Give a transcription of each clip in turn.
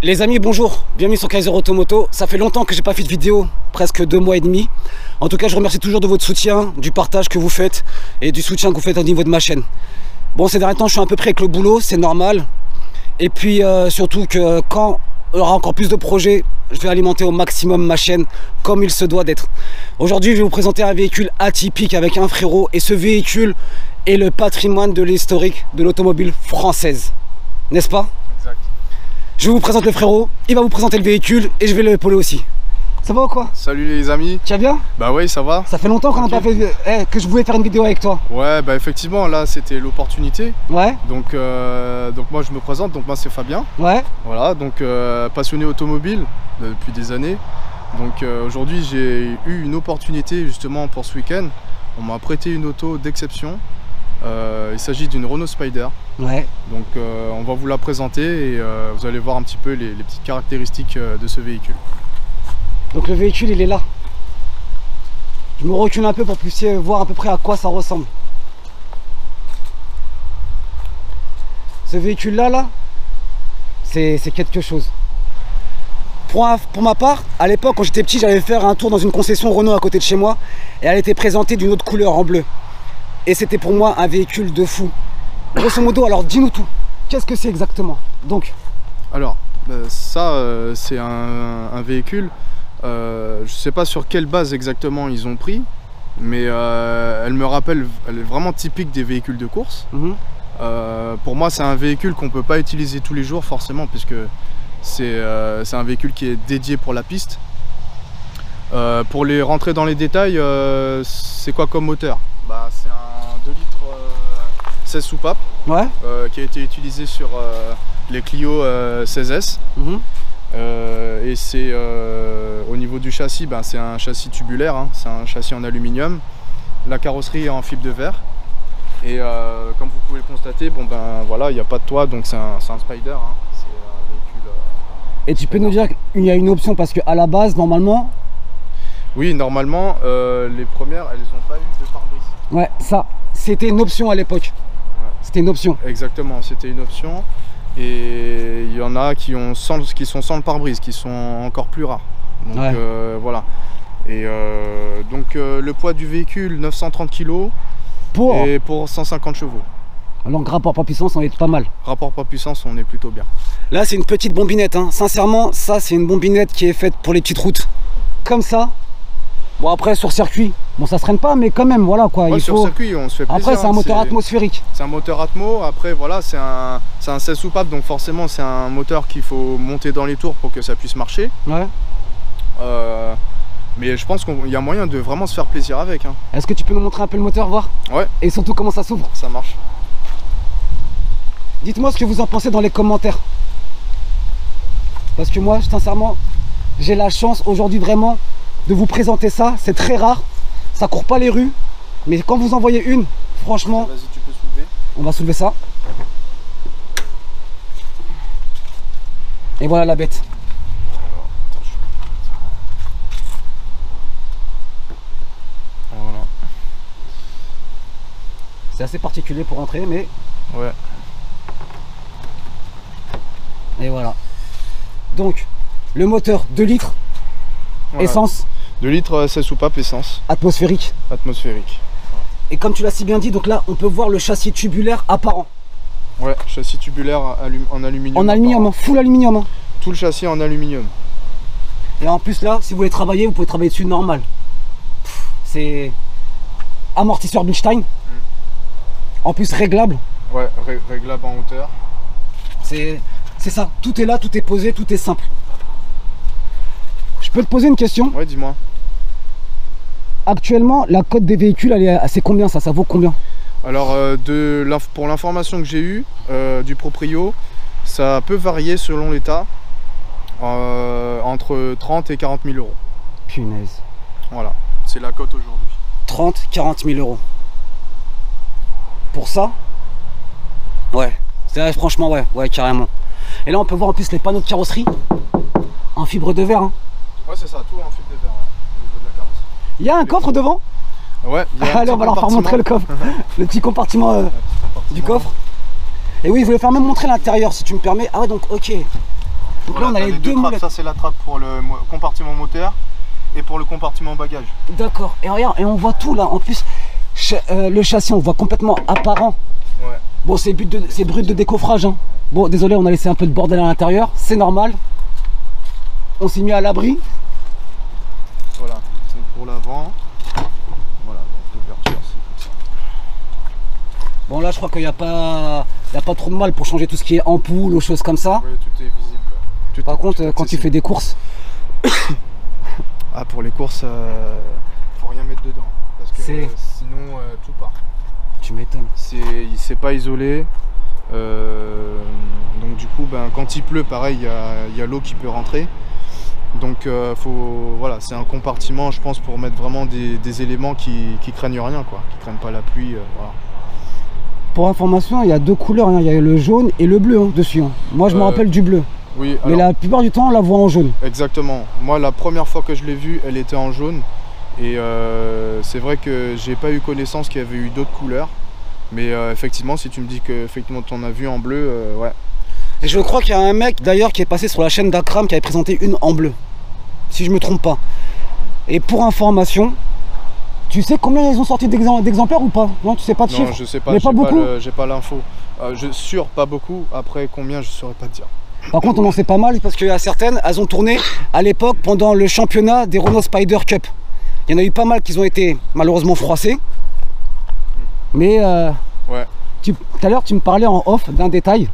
Les amis, bonjour, bienvenue sur Kaiser Automoto. Ça fait longtemps que j'ai pas fait de vidéo, presque 2 mois et demi. En tout cas, je remercie toujours de votre soutien, du partage que vous faites et du soutien que vous faites au niveau de ma chaîne. Bon, ces derniers temps, je suis un peu près avec le boulot, c'est normal. Et puis surtout que quand il y aura encore plus de projets, je vais alimenter au maximum ma chaîne comme il se doit d'être. Aujourd'hui, je vais vous présenter un véhicule atypique avec un frérot. Et ce véhicule est le patrimoine de l'historique de l'automobile française. N'est-ce pas? Je vous présente le frérot, il va vous présenter le véhicule et je vais l'épauler aussi. Ça va ou quoi? Salut les amis. Tu vas bien? Bah oui, ça va. Ça fait longtemps qu'on n'a pas fait que je voulais faire une vidéo avec toi. Ouais, bah effectivement, là c'était l'opportunité. Ouais. Donc moi je me présente, donc moi c'est Fabien. Ouais. Voilà, donc passionné automobile depuis des années. Donc aujourd'hui j'ai eu une opportunité justement pour ce week-end. On m'a prêté une auto d'exception. Il s'agit d'une Renault Spider. Ouais. Donc on va vous la présenter et vous allez voir un petit peu les petites caractéristiques de ce véhicule. Donc le véhicule il est là. Je me recule un peu pour que vous puissiez voir à peu près à quoi ça ressemble. Ce véhicule là, c'est quelque chose. Pour ma part, à l'époque quand j'étais petit, j'allais faire un tour dans une concession Renault à côté de chez moi et elle était présentée d'une autre couleur en bleu. Et c'était pour moi un véhicule de fou. Grosso modo, alors dis-nous tout. Qu'est-ce que c'est exactement? Donc, alors, ça, c'est un véhicule. Je sais pas sur quelle base exactement ils ont pris, mais elle me rappelle, elle est vraiment typique des véhicules de course. Pour moi, c'est un véhicule qu'on peut pas utiliser tous les jours forcément, puisque c'est un véhicule qui est dédié pour la piste. Pour les rentrer dans les détails, c'est quoi comme moteur? Bah, c'est un 2 litres 16 soupapes, ouais. Qui a été utilisé sur les Clio 16S. Et c'est au niveau du châssis, ben, c'est un châssis tubulaire, hein, c'est un châssis en aluminium. La carrosserie est en fibre de verre. Et comme vous pouvez le constater, bon ben voilà, il n'y a pas de toit, donc c'est un Spider. Hein, c'est un véhicule. Et tu peux nous dire qu'il y a une option parce qu'à la base, normalement. Oui, normalement, les premières, elles n'ont pas eu de pare-brise. Ouais, ça, c'était une option à l'époque. Ouais. C'était une option. Exactement, c'était une option. Et il y en a qui sont sans le pare-brise, qui sont encore plus rares. Donc ouais. Voilà. Et donc le poids du véhicule, 930 kg et pour 150 chevaux. Donc rapport poids-puissance, on est pas mal. Rapport poids-puissance, on est plutôt bien. Là, c'est une petite bombinette. Hein. Sincèrement, ça, c'est une bombinette qui est faite pour les petites routes. Comme ça. Bon, après, sur circuit, bon, ça se traîne pas, mais quand même, voilà quoi. Ouais, sur circuit, on se fait plaisir. Après, c'est un moteur atmosphérique. C'est un moteur atmo. Après, voilà, c'est un 16 soupapes, donc forcément, c'est un moteur qu'il faut monter dans les tours pour que ça puisse marcher. Ouais. Mais je pense qu'il y a moyen de vraiment se faire plaisir avec. Hein. Est-ce que tu peux nous montrer un peu le moteur, voir? Ouais. Et surtout, comment ça s'ouvre? Ça marche. Dites-moi ce que vous en pensez dans les commentaires. Parce que moi, sincèrement, j'ai la chance aujourd'hui vraiment de vous présenter ça. C'est très rare, ça court pas les rues, mais quand vous en voyez une, franchement, vas-y, tu peux soulever. On va soulever ça. Et voilà la bête. Voilà. C'est assez particulier pour entrer, mais ouais. Et voilà. Donc le moteur 2 litres. Voilà. Essence 2 litres 16 soupapes essence. Atmosphérique. Atmosphérique. Et comme tu l'as si bien dit, donc là on peut voir le châssis tubulaire apparent. Ouais, châssis tubulaire en aluminium. En aluminium, full aluminium. Hein. Tout le châssis en aluminium. Et en plus là, si vous voulez travailler, vous pouvez travailler dessus normal. C'est amortisseur Bilstein. En plus réglable. Ouais, réglable en hauteur. C'est ça, tout est là, tout est posé, tout est simple. Je peux te poser une question? Ouais, dis-moi. Actuellement, la cote des véhicules, elle est c'est combien ça? Ça vaut combien? Alors, pour l'information que j'ai eue du proprio, ça peut varier selon l'état, entre 30 et 40 000 euros. Punaise. Voilà, c'est la cote aujourd'hui. 30-40 000 euros. pour ça. Ouais, c'est vrai, franchement, ouais, carrément. Et là, on peut voir en plus les panneaux de carrosserie en fibre de verre. Hein. Ouais, c'est ça, tout en fibre de verre, au niveau de la carrosserie. Il y a un coffre devant? Ouais, il y a allez, on va leur faire montrer le coffre. Le petit compartiment du coffre. Et oui, je voulais faire même montrer l'intérieur, si tu me permets. Ah ouais, donc, ok. Donc voilà, là, on a les deux trappes. Ça, c'est la trappe pour le compartiment moteur et pour le compartiment bagage. D'accord. Et regarde, et on voit tout là. En plus, le châssis, on voit complètement apparent. Ouais. Bon, c'est brut de décoffrage. Hein. Bon, désolé, on a laissé un peu de bordel à l'intérieur. C'est normal. On s'est mis à l'abri. Voilà, c'est pour l'avant. Voilà, l'ouverture, c'est comme ça. Bon, là, je crois qu'il n'y a pas trop de mal pour changer tout ce qui est ampoule ou choses comme ça. Oui, tout est visible. Par contre, quand tu fais des courses. Ah, pour les courses, faut rien mettre dedans. Parce que sinon, tout part. Tu m'étonnes. C'est pas isolé. Donc du coup, quand il pleut, pareil, il y a l'eau qui peut rentrer. Donc voilà, c'est un compartiment, je pense, pour mettre vraiment des éléments qui craignent rien, quoi, qui craignent pas la pluie. Voilà. Pour information, il y a deux couleurs, hein. Il y a le jaune et le bleu dessus. Hein. Moi, je me rappelle du bleu. Oui. Mais la plupart du temps, on la voit en jaune. Exactement. Moi, la première fois que je l'ai vue, elle était en jaune. Et c'est vrai que j'ai pas eu connaissance qu'il y avait eu d'autres couleurs. Mais effectivement, si tu me dis que effectivement tu en as vu en bleu, ouais. Et je crois qu'il y a un mec d'ailleurs qui est passé sur la chaîne d'Akram qui avait présenté une en bleu, si je me trompe pas. Et pour information, tu sais combien ils ont sorti d'exemplaires ou pas? Non, tu sais pas de chiffres? Non, je sais pas. Mais pas beaucoup. J'ai pas l'info. Sûr, pas beaucoup. Après, combien, je saurais pas te dire. Par contre, on en sait pas mal parce qu'il y a certaines, elles ont tourné à l'époque pendant le championnat des Renault Spider Cup. Il y en a eu pas mal qui ont été malheureusement froissés. Mais ouais. Tout à l'heure, tu me parlais en off d'un détail.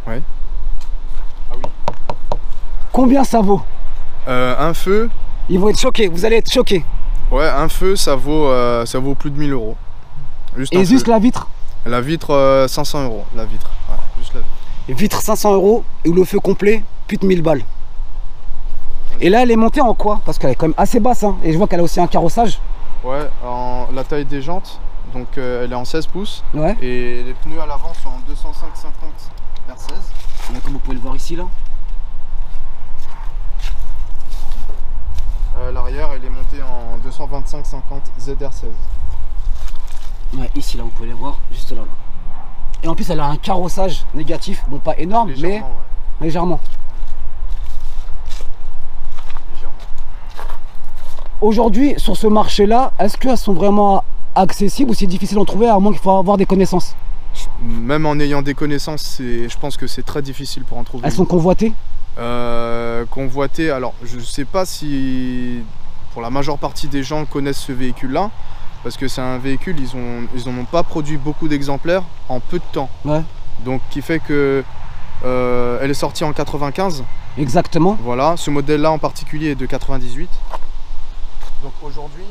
Ouais. Ah oui. Combien ça vaut? Un feu. Ils vont être choqués, vous allez être choqués. Ouais, un feu, ça vaut plus de 1000 €. Et juste la vitre? La vitre, 500 €. La vitre, ouais, juste la vitre. Et vitre 500 € et le feu complet, plus de 1000 balles. Et là, elle est montée en quoi? Parce qu'elle est quand même assez basse, hein. Et je vois qu'elle a aussi un carrossage. Ouais, la taille des jantes. Donc elle est en 16 pouces. Ouais. Et les pneus à l'avant sont en 205/50 R16. Comme vous pouvez le voir ici là. L'arrière elle est montée en 225/50 ZR16. Ouais, ici là vous pouvez les voir, juste là. Et en plus elle a un carrossage négatif, bon pas énorme, mais ouais. légèrement. Aujourd'hui sur ce marché là, est-ce qu'elles sont vraiment accessibles ou c'est difficile d'en trouver à moins qu'il faut avoir des connaissances? Même en ayant des connaissances, je pense que c'est très difficile pour en trouver. Elles sont convoitées? Convoitées, alors je sais pas si pour la majeure partie des gens connaissent ce véhicule là, parce que c'est un véhicule, ils en ont pas produit beaucoup d'exemplaires en peu de temps. Ouais. Donc qui fait que elle est sortie en 95. Exactement. Voilà, ce modèle là en particulier est de 98. Donc aujourd'hui,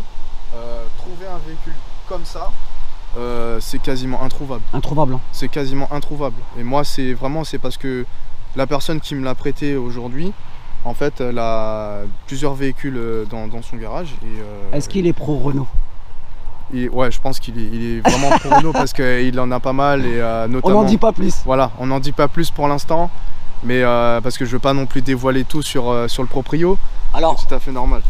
trouver un véhicule comme ça, c'est quasiment introuvable. Introuvable. Hein. C'est quasiment introuvable. Et moi, c'est parce que la personne qui me l'a prêté aujourd'hui, en fait, elle a plusieurs véhicules dans son garage. Est-ce qu'il est pro Renault? Ouais, je pense qu'il est vraiment pro Renault parce qu'il en a pas mal. Et, notamment, on n'en dit pas plus. Voilà, on n'en dit pas plus pour l'instant. Mais parce que je veux pas non plus dévoiler tout sur le proprio. Alors, c'est tout à fait normal.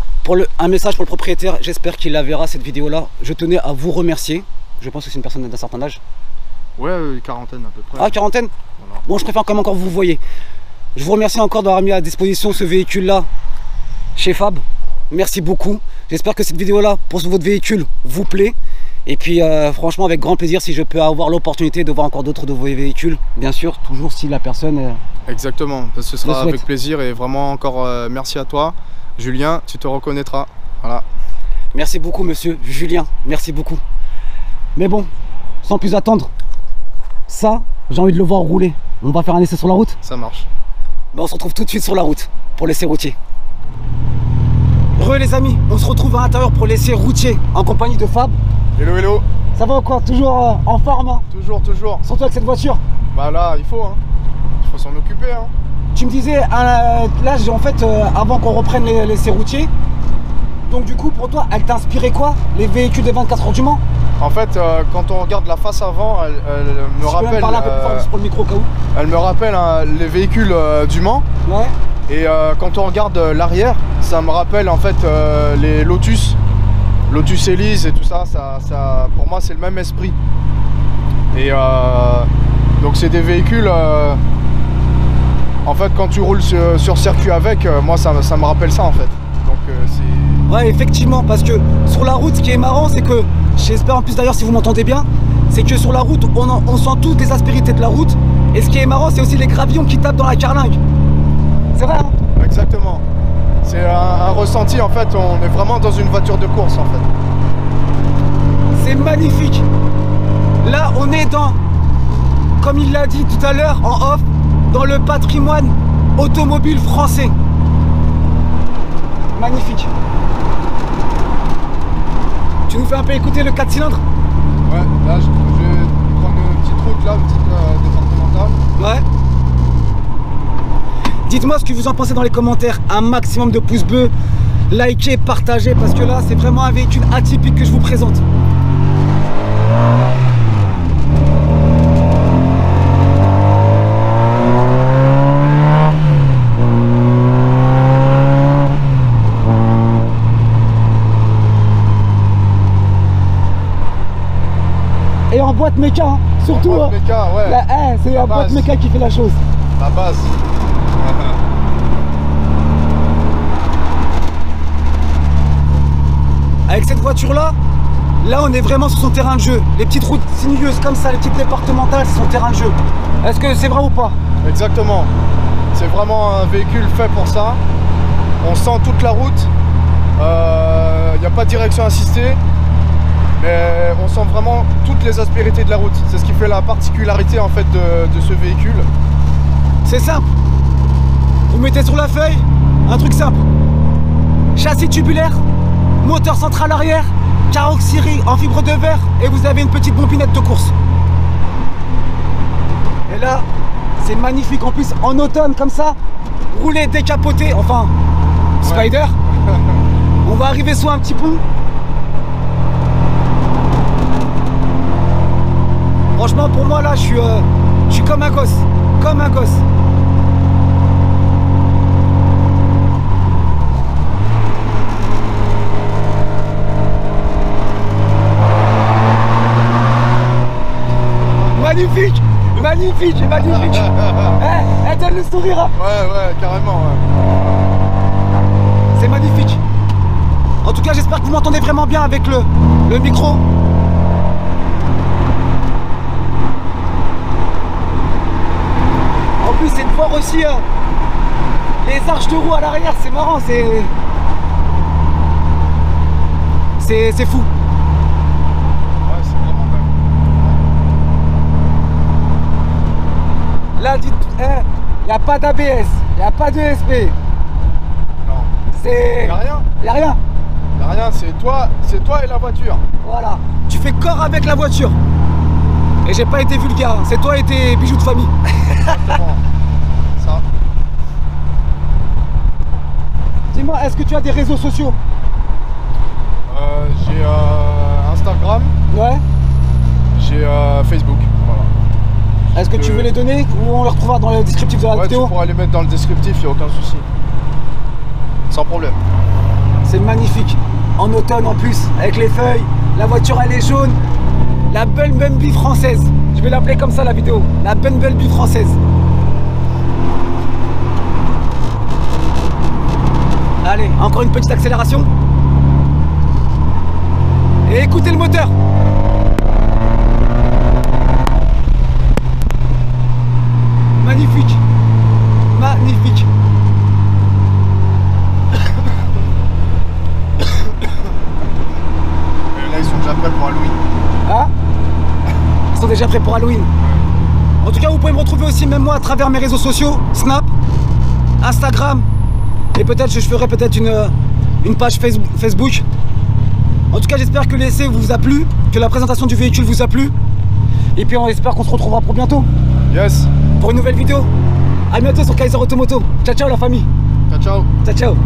Un message pour le propriétaire, j'espère qu'il la verra cette vidéo là. Je tenais à vous remercier. Je pense que c'est une personne d'un certain âge. Ouais, quarantaine à peu près. Ah, quarantaine? Voilà. Bon, je préfère quand même encore vous voyez. Je vous remercie encore d'avoir mis à disposition ce véhicule là chez Fab. Merci beaucoup. J'espère que cette vidéo là pour votre véhicule vous plaît. Et puis franchement avec grand plaisir si je peux avoir l'opportunité de voir encore d'autres de vos véhicules. Bien sûr, toujours si la personne... Exactement, ce sera avec plaisir et vraiment encore merci à toi. Julien, tu te reconnaîtras. Voilà. Merci beaucoup monsieur Julien, merci beaucoup. Mais bon, sans plus attendre, ça, j'ai envie de le voir rouler. On va faire un essai sur la route. Ça marche. Ben, on se retrouve tout de suite sur la route pour l'essai routier. Les amis, on se retrouve à l'intérieur pour l'essai routier en compagnie de Fab. Hello, hello. Ça va ou quoi? Toujours en forme hein? Toujours. Surtout avec cette voiture. Bah là, il faut s'en occuper hein. Tu me disais, là en fait, avant qu'on reprenne l'essai routier, donc du coup pour toi, elle t'a inspiré quoi? Les véhicules des 24 heures du Mans? En fait, quand on regarde la face avant, elle me rappelle. Tu peux parler un peu plus fort juste pour le micro au cas où. Elle me rappelle les véhicules du Mans. Ouais. Et quand on regarde l'arrière, ça me rappelle en fait les Lotus Elise et tout ça. Pour moi, c'est le même esprit. Et donc, c'est des véhicules. En fait, quand tu roules sur circuit avec, moi, ça me rappelle ça en fait. Donc, c'est. Ouais, effectivement, parce que sur la route, ce qui est marrant, c'est que, j'espère en plus d'ailleurs si vous m'entendez bien, c'est que sur la route, on sent toutes les aspérités de la route. Et ce qui est marrant, c'est aussi les gravillons qui tapent dans la carlingue. C'est vrai, hein? Exactement. C'est un ressenti, en fait, on est vraiment dans une voiture de course, en fait. C'est magnifique. Là, on est dans, comme il l'a dit tout à l'heure, en off, dans le patrimoine automobile français. Magnifique. Tu nous fais un peu écouter le 4 cylindres? Ouais, là, je vais prendre une petite route, là, une petite départementale. Ouais. Dites-moi ce que vous en pensez dans les commentaires, un maximum de pouces bleus, likez, partagez, parce que là c'est vraiment un véhicule atypique que je vous présente. Et en boîte méca, hein, surtout. En boîte méca, ouais. C'est la boîte méca qui fait la chose. La base. Avec cette voiture-là, là on est vraiment sur son terrain de jeu. Les petites routes sinueuses comme ça, les petites départementales, c'est son terrain de jeu. Est-ce que c'est vrai ou pas? Exactement. C'est vraiment un véhicule fait pour ça. On sent toute la route. Il n'y a pas de direction assistée. Mais on sent vraiment toutes les aspérités de la route. C'est ce qui fait la particularité en fait de ce véhicule. C'est simple. Vous mettez sur la feuille un truc simple. Châssis tubulaire, moteur central arrière, carrosserie en fibre de verre et vous avez une petite bombinette de course. Et là, c'est magnifique. En plus, en automne comme ça, rouler décapoté, enfin, Spider. Ouais. On va arriver sous un petit pont. Franchement, pour moi, là, je suis comme un gosse. Comme un gosse. Magnifique, magnifique, magnifique. Elle donne le sourire. Hein. Ouais, carrément. Ouais. C'est magnifique. En tout cas, j'espère que vous m'entendez vraiment bien avec le micro. En plus, c'est de voir aussi les arches de roue à l'arrière. C'est marrant, c'est fou. Là, dites, il n'y a pas d'ABS, il n'y a pas de SP. Non. C'est. Il n'y a rien. Il n'y a rien. Il n'y a rien, c'est toi et la voiture. Voilà. Tu fais corps avec la voiture. Et j'ai pas été vulgaire, hein. C'est toi et tes bijoux de famille. Exactement. Ça. Dis-moi, est-ce que tu as des réseaux sociaux? J'ai Instagram. Ouais. J'ai Facebook. Voilà. Est-ce que tu veux les donner ou on les retrouvera dans le descriptif de la vidéo? Tu pourras les mettre dans le descriptif, il n'y a aucun souci. Sans problème. C'est magnifique. En automne en plus, avec les feuilles, la voiture elle est jaune. La Bumblebee française. Je vais l'appeler comme ça la vidéo. La Bumblebee française. Allez, encore une petite accélération. Et écoutez le moteur. Magnifique. Magnifique. Et là, ils sont déjà prêts pour Halloween. Ah, ils sont déjà prêts pour Halloween. En tout cas, vous pouvez me retrouver aussi, même moi, à travers mes réseaux sociaux, Snap, Instagram, et peut-être je ferai peut-être une page Facebook. En tout cas, j'espère que l'essai vous a plu, que la présentation du véhicule vous a plu. Et puis on espère qu'on se retrouvera pour bientôt. Yes. Pour une nouvelle vidéo. A bientôt sur Kaiser Automoto. Ciao ciao la famille. Ciao ciao. Ciao ciao.